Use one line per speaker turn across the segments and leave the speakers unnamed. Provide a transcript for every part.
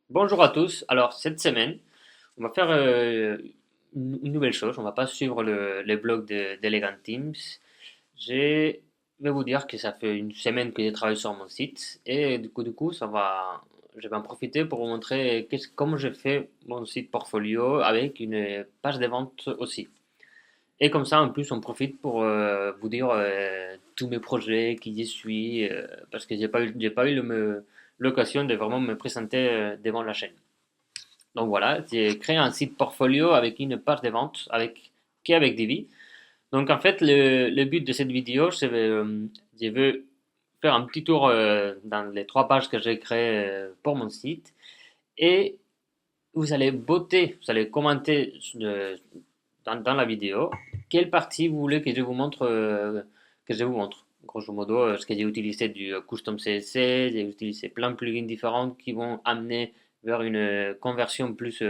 Bonjour à tous. Alors, cette semaine, on va faire une nouvelle chose. On va pas suivre les blogs d'Elegant Teams. Je vais vous dire que ça fait une semaine que je travaille sur mon site et du coup, je vais en profiter pour vous montrer comment j'ai fait mon site portfolio avec une page de vente aussi. Et comme ça, en plus, on profite pour vous dire tous mes projets, qui j'y suis, parce que j'ai pas eu l'occasion de vraiment me présenter devant la chaîne. Donc voilà, j'ai créé un site portfolio avec une page de vente avec Divi. Donc en fait, le but de cette vidéo, je veux faire un petit tour dans les trois pages que j'ai créées pour mon site. Et vous allez commenter dans la vidéo quelle partie vous voulez que je vous montre. Grosso modo, ce que j'ai utilisé du custom CSS, j'ai utilisé plein de plugins différents qui vont amener vers une conversion plus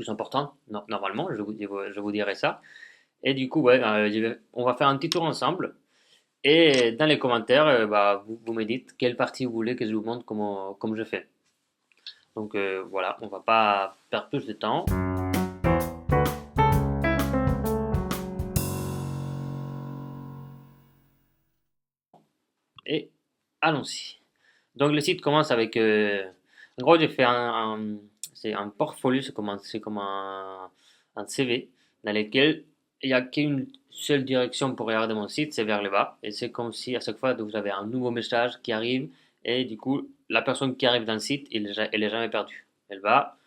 importante, normalement, je vous dirai ça. Et du coup, ouais, on va faire un petit tour ensemble. Et dans les commentaires, vous me dites quelle partie vous voulez que je vous montre comme je fais. Donc voilà, on va pas perdre plus de temps. Et allons-y. Donc le site commence avec... en gros, j'ai fait c'est un portfolio, c'est comme un CV dans lequel il n'y a qu'une seule direction pour regarder mon site, c'est vers le bas. Et c'est comme si à chaque fois vous avez un nouveau message qui arrive et du coup, la personne qui arrive dans le site, elle est jamais perdue. Elle va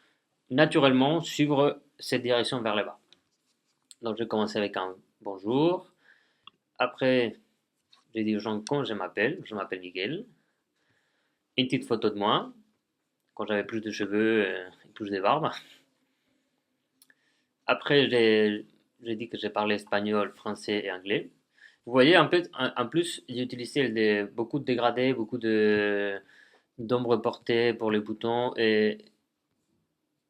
naturellement suivre cette direction vers le bas. Donc je vais commencer avec un bonjour. Après, je dis aux gens quand je m'appelle Miguel. Une petite photo de moi, quand j'avais plus de cheveux et plus de barbe. Après, j'ai dit que j'ai parlé espagnol, français et anglais. Vous voyez, en plus, j'ai utilisé beaucoup de dégradés, d'ombres portées pour les boutons. Et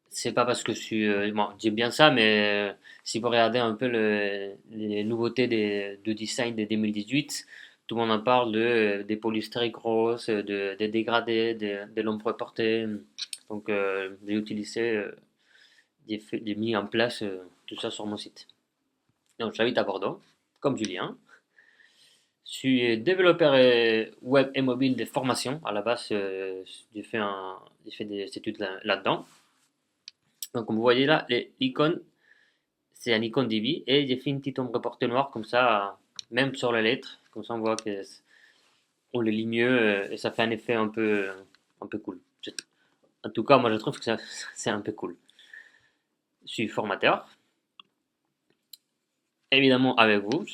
c'est pas parce que je suis. Bon, j'aime bien ça, mais si vous regardez un peu les nouveautés de design de 2018, tout le monde en parle des polystériques roses, des dégradés, de l'ombre portée. Donc, j'ai utilisé j'ai mis en place tout ça sur mon site. Donc, j'habite à Bordeaux, comme Julien. Je suis développeur web et mobile de formation. À la base, j'ai fait des études là-dedans. Donc, comme vous voyez là, l'icône, c'est un icône Divi et j'ai fait une petite ombre portée noire comme ça, même sur la lettre. Comme ça, on voit que on les lit mieux et ça fait un effet un peu cool. En tout cas, moi, je trouve que c'est un peu cool. Je suis formateur. Évidemment, avec vous,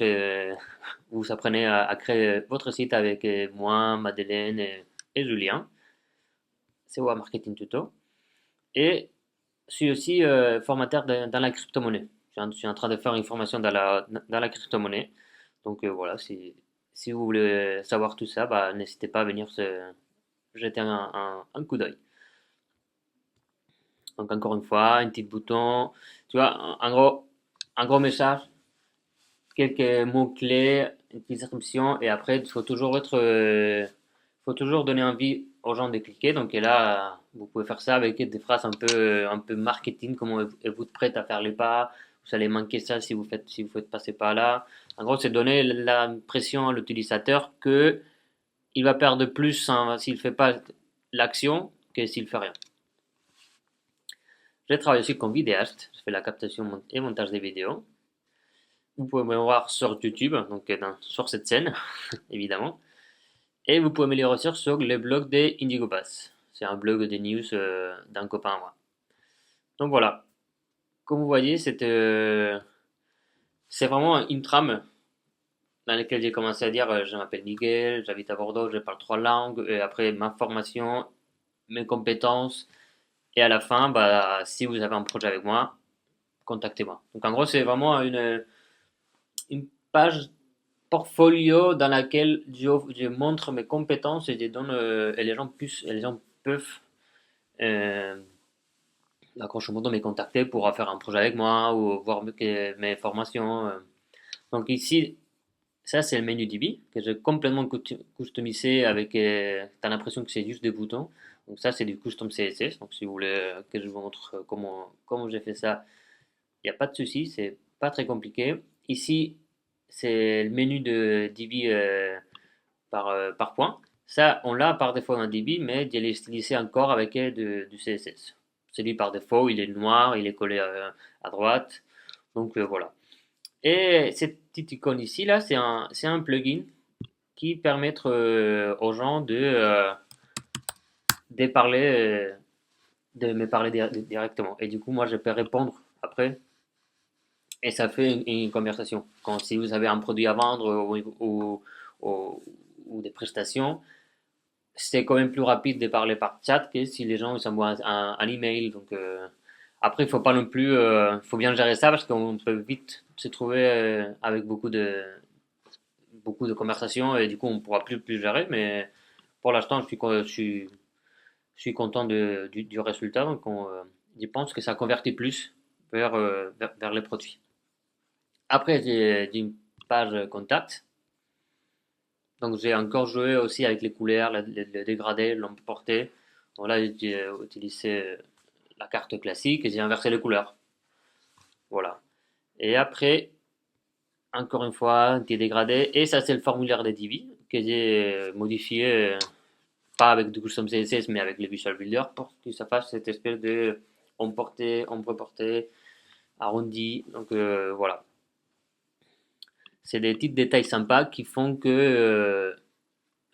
vous apprenez à créer votre site avec moi, Madeleine et Julien. C'est Web Marketing Tuto. Et je suis aussi formateur dans la crypto-monnaie. Je suis en train de faire une formation dans la crypto-monnaie. Donc voilà, si vous voulez savoir tout ça, n'hésitez pas à venir jeter un coup d'œil. Donc encore une fois, un petit bouton. Tu vois, un gros message, quelques mots-clés, une petite description, et après, faut toujours donner envie aux gens de cliquer. Donc et là, vous pouvez faire ça avec des phrases un peu marketing, comme vous êtes prête à faire les pas, vous allez manquer ça si vous faites passer par là. En gros, c'est donner l'impression à l'utilisateur que il va perdre plus s'il fait pas l'action que s'il fait rien. Je travaille aussi comme vidéaste, je fais la captation et montage des vidéos. Vous pouvez me voir sur YouTube, donc sur cette scène, évidemment. Et vous pouvez me lire aussi sur le blog des Indigo Pass. C'est un blog de news d'un copain à moi. Donc voilà, comme vous voyez, c'est vraiment une trame dans laquelle j'ai commencé à dire je m'appelle Miguel, j'habite à Bordeaux, je parle trois langues, et après ma formation, mes compétences, et à la fin, si vous avez un projet avec moi, contactez-moi. Donc en gros, c'est vraiment une page portfolio dans laquelle je montre mes compétences et je donne et les gens peuvent euh, grosso modo me contacter pour faire un projet avec moi ou voir mes formations. Donc ici, Ça, c'est le menu Divi que j'ai complètement customisé avec. T'as l'impression que c'est juste des boutons. Donc, ça, c'est du custom CSS. Donc, si vous voulez que je vous montre comment j'ai fait ça, il n'y a pas de souci. C'est pas très compliqué. Ici, c'est le menu de Divi par point. Ça, on l'a par défaut dans Divi, mais je l'ai utilisé encore avec du CSS. Celui par défaut, il est noir, il est collé à droite. Donc, voilà. Et cette petite icône ici, là, c'est un plugin qui permet aux gens de parler, de me parler directement. Et du coup, moi, je peux répondre après et ça fait une conversation. Quand si vous avez un produit à vendre ou- ou des prestations, c'est quand même plus rapide de parler par chat que si les gens ils s'envoient un email. Donc, après, il faut pas non plus, faut bien gérer ça parce qu'on peut vite se trouver avec beaucoup de conversations et du coup on pourra plus gérer. Mais pour l'instant, je suis content du résultat. Donc je pense que ça convertit plus vers les produits. Après, j'ai une page contact. Donc j'ai encore joué aussi avec les couleurs, le dégradé, l'ombre portée. Donc là, j'ai utilisé la carte classique et j'ai inversé les couleurs. Voilà. Et après, encore une fois, un petit dégradé. Et ça, c'est le formulaire de Divi que j'ai modifié pas avec du custom CSS, mais avec le Visual Builder pour que ça fasse cette espèce de ombre portée, arrondi. Donc voilà. C'est des petits détails sympas qui font que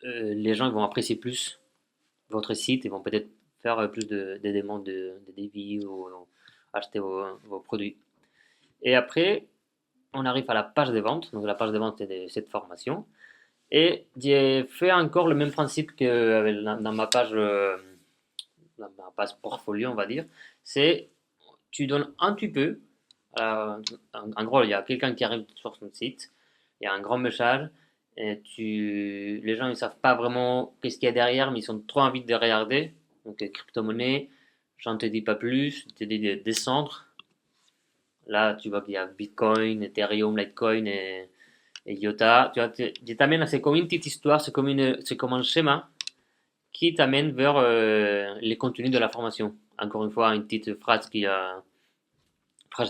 les gens vont apprécier plus votre site et vont peut-être faire plus de demandes de devis ou acheter vos produits. Et après, on arrive à la page de vente. Donc la page de vente est de cette formation. Et j'ai fait encore le même principe que dans ma page portfolio, on va dire. C'est tu donnes un petit peu. En gros, il y a quelqu'un qui arrive sur son site, il y a un grand message, et les gens ne savent pas vraiment qu'est-ce qu'il y a derrière, mais ils sont trop envie de regarder. Donc, crypto-monnaie, j'en te dis pas plus, je te dis de descendre. Là, tu vois qu'il y a Bitcoin, Ethereum, Litecoin et IOTA. Tu vois, je t'amène, c'est comme une petite histoire, c'est comme un schéma qui t'amène vers les contenus de la formation. Encore une fois, une petite phrase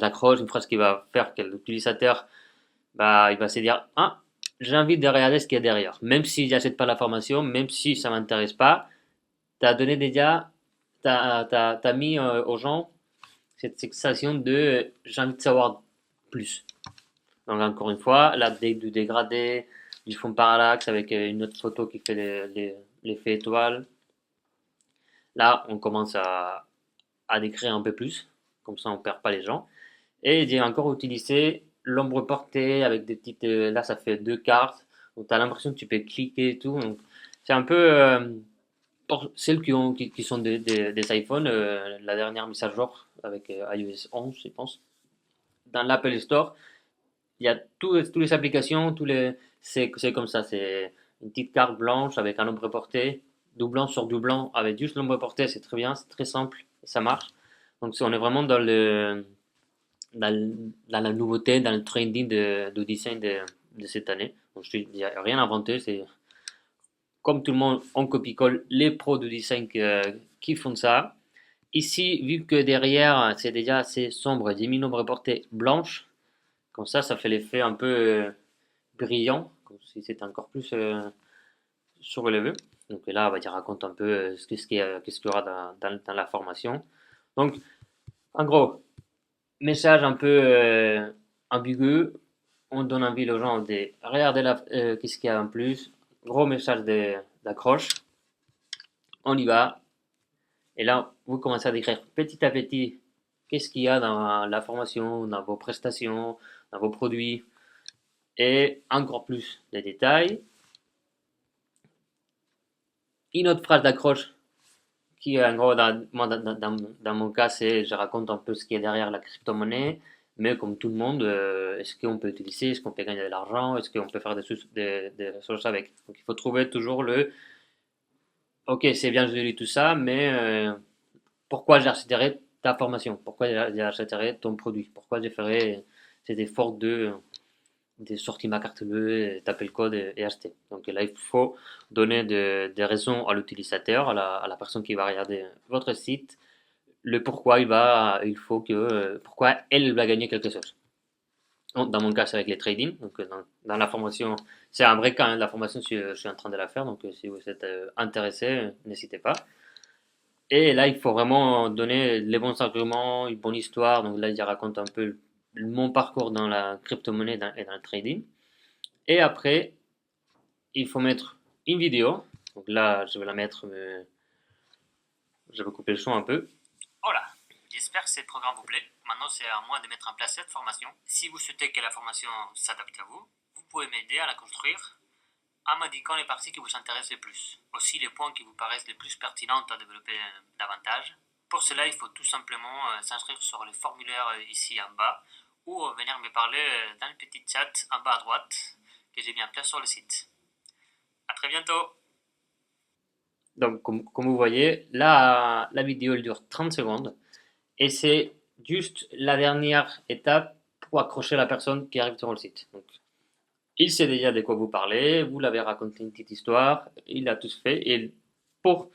d'accroche, une phrase qui va faire que l'utilisateur, bah, il va se dire, ah, j'ai envie de regarder ce qu'il y a derrière. Même si j'achète pas la formation, même si ça m'intéresse pas, tu as donné déjà, t'as mis aux gens cette sensation de j'ai envie de savoir plus. Donc encore une fois, l'update du dégradé, du fond parallaxe avec une autre photo qui fait l'effet étoile. Là, on commence à décrire un peu plus, comme ça on perd pas les gens. Et j'ai encore utilisé l'ombre portée avec des petites. Là, ça fait deux cartes. Donc, tu as l'impression que tu peux cliquer et tout. Donc, c'est un peu. Pour celles qui sont des iPhones, la dernière mise à jour avec iOS 11, je pense. Dans l'Apple Store, il y a toutes les applications, c'est comme ça. C'est une petite carte blanche avec un ombre porté, doublant sur doublant avec juste l'ombre portée. C'est très bien, c'est très simple, ça marche. Donc, on est vraiment dans la nouveauté, dans le trending de design de cette année. Donc, il n'y a rien inventé, c'est comme tout le monde, on copie-colle les pros de design qui font ça. Ici, vu que derrière, c'est déjà assez sombre, j'ai mis une ombre portée blanche. Comme ça fait l'effet un peu brillant, comme si c'était encore plus surélevé. Donc là, on va dire, raconte un peu qu'est-ce qu'il y aura dans la formation. Donc, en gros, message un peu ambigu. On donne envie aux gens de regarder qu'est-ce qu'il y a en plus. Gros message d'accroche. On y va. Et là, vous commencez à décrire petit à petit qu'est-ce qu'il y a dans la formation, dans vos prestations, dans vos produits. Et encore plus de détails. Une autre phrase d'accroche qui, en gros, dans mon cas, c'est je raconte un peu ce qu'il y a derrière la crypto-monnaie. Mais comme tout le monde, est-ce qu'on peut utiliser, est-ce qu'on peut gagner de l'argent, est-ce qu'on peut faire des choses avec. Donc il faut trouver toujours ok, c'est bien joli tout ça, mais pourquoi j'achèterais ta formation? Pourquoi j'achèterais ton produit? Pourquoi je ferais cet effort de des sorties ma carte bleue, et taper le code et acheter. Donc là, il faut donner des raisons à l'utilisateur, à la personne qui va regarder votre site, le pourquoi pourquoi elle va gagner quelque chose. Dans mon cas, c'est avec les trading. Donc, dans la formation, c'est un vrai cas. Hein, la formation, je suis en train de la faire. Donc, si vous êtes intéressé, n'hésitez pas. Et là, il faut vraiment donner les bons arguments, une bonne histoire. Donc là, il raconte un peu mon parcours dans la crypto-monnaie et dans le trading. Et après, il faut mettre une vidéo. Donc là, je vais la mettre, je vais couper le son un peu. Voilà, j'espère que ce programme vous plaît. Maintenant, c'est à moi de mettre en place cette formation. Si vous souhaitez que la formation s'adapte à vous, vous pouvez m'aider à la construire en m'indiquant les parties qui vous intéressent le plus. Aussi les points qui vous paraissent les plus pertinents à développer davantage. Pour cela, il faut tout simplement s'inscrire sur le formulaire ici en bas ou venir me parler dans le petit chat en bas à droite que j'ai mis en place sur le site. À très bientôt. Donc, comme vous voyez, là, la vidéo elle dure 30 secondes et c'est juste la dernière étape pour accrocher la personne qui arrive sur le site. Donc, il sait déjà de quoi vous parlez, vous l'avez raconté une petite histoire, il a tout fait et pour,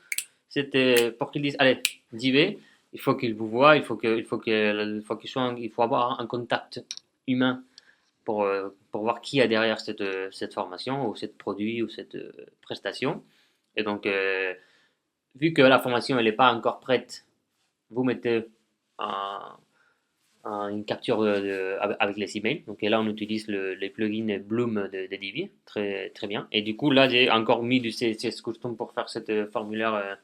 pour qu'il dise, allez, j'y vais, il faut qu'il vous voie, il faut avoir un contact humain pour voir qui a derrière cette formation ou cette produit ou cette prestation. Et donc, vu que la formation elle n'est pas encore prête, vous mettez un, une capture avec les emails. Donc là, on utilise les plugins Bloom de Divi, très, très bien. Et du coup, là, j'ai encore mis du CSS Custom pour faire cette formulaire.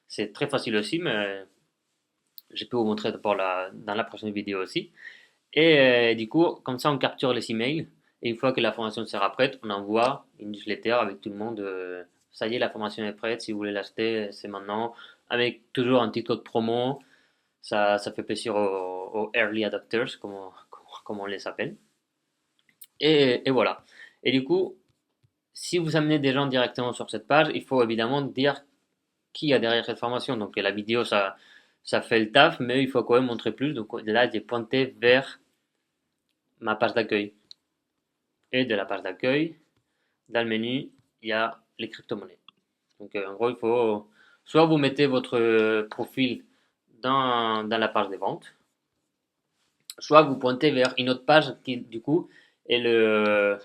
C'est très facile aussi, mais je peux vous montrer dans la prochaine vidéo aussi. Et du coup, comme ça, on capture les emails. Et une fois que la formation sera prête, on envoie une newsletter avec tout le monde. Ça y est, la formation est prête. Si vous voulez l'acheter, c'est maintenant. Avec toujours un petit code promo. Ça fait plaisir aux early adopters, comme on les appelle. Et voilà. Et du coup, si vous amenez des gens directement sur cette page, il faut évidemment dire qui y a derrière cette formation. Donc la vidéo, ça fait le taf, mais il faut quand même montrer plus. Donc là, j'ai pointé vers ma page d'accueil. Et de la page d'accueil, dans le menu, il y a les crypto-monnaies. Donc en gros, il faut soit vous mettez votre profil dans la page des ventes, soit vous pointez vers une autre page qui, du coup, elle,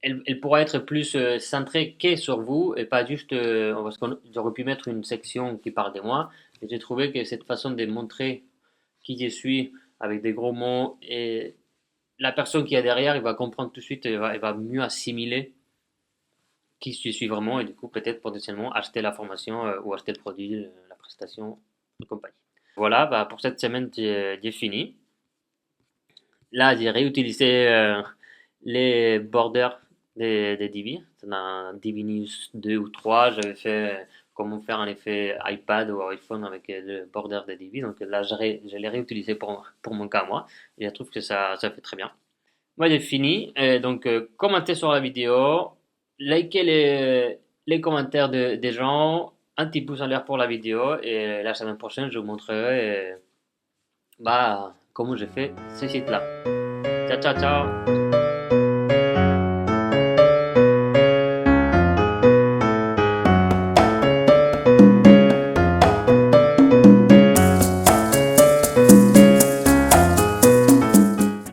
elle pourra être plus centrée que sur vous et pas juste. Parce qu'on j'aurais pu mettre une section qui parle de moi, et j'ai trouvé que cette façon de montrer qui je suis avec des gros mots et la personne qui est derrière, il va comprendre tout de suite, il va mieux assimiler qui je suis vraiment et du coup, peut-être potentiellement acheter la formation ou acheter le produit, la prestation de compagnie. Voilà, bah, pour cette semaine, j'ai fini. Là, j'ai réutilisé les borders des Divi. Dans Divi News 2 ou 3, j'avais fait comment faire un effet iPad ou iPhone avec le border des Divi. Donc là, je l'ai réutilisé pour mon cas, moi. Et je trouve que ça fait très bien. Moi, j'ai fini. Donc, commentez sur la vidéo, likez les commentaires des gens, un petit pouce en l'air pour la vidéo. Et la semaine prochaine, je vous montrerai bah, comment j'ai fait ce site-là. Ciao, ciao, ciao.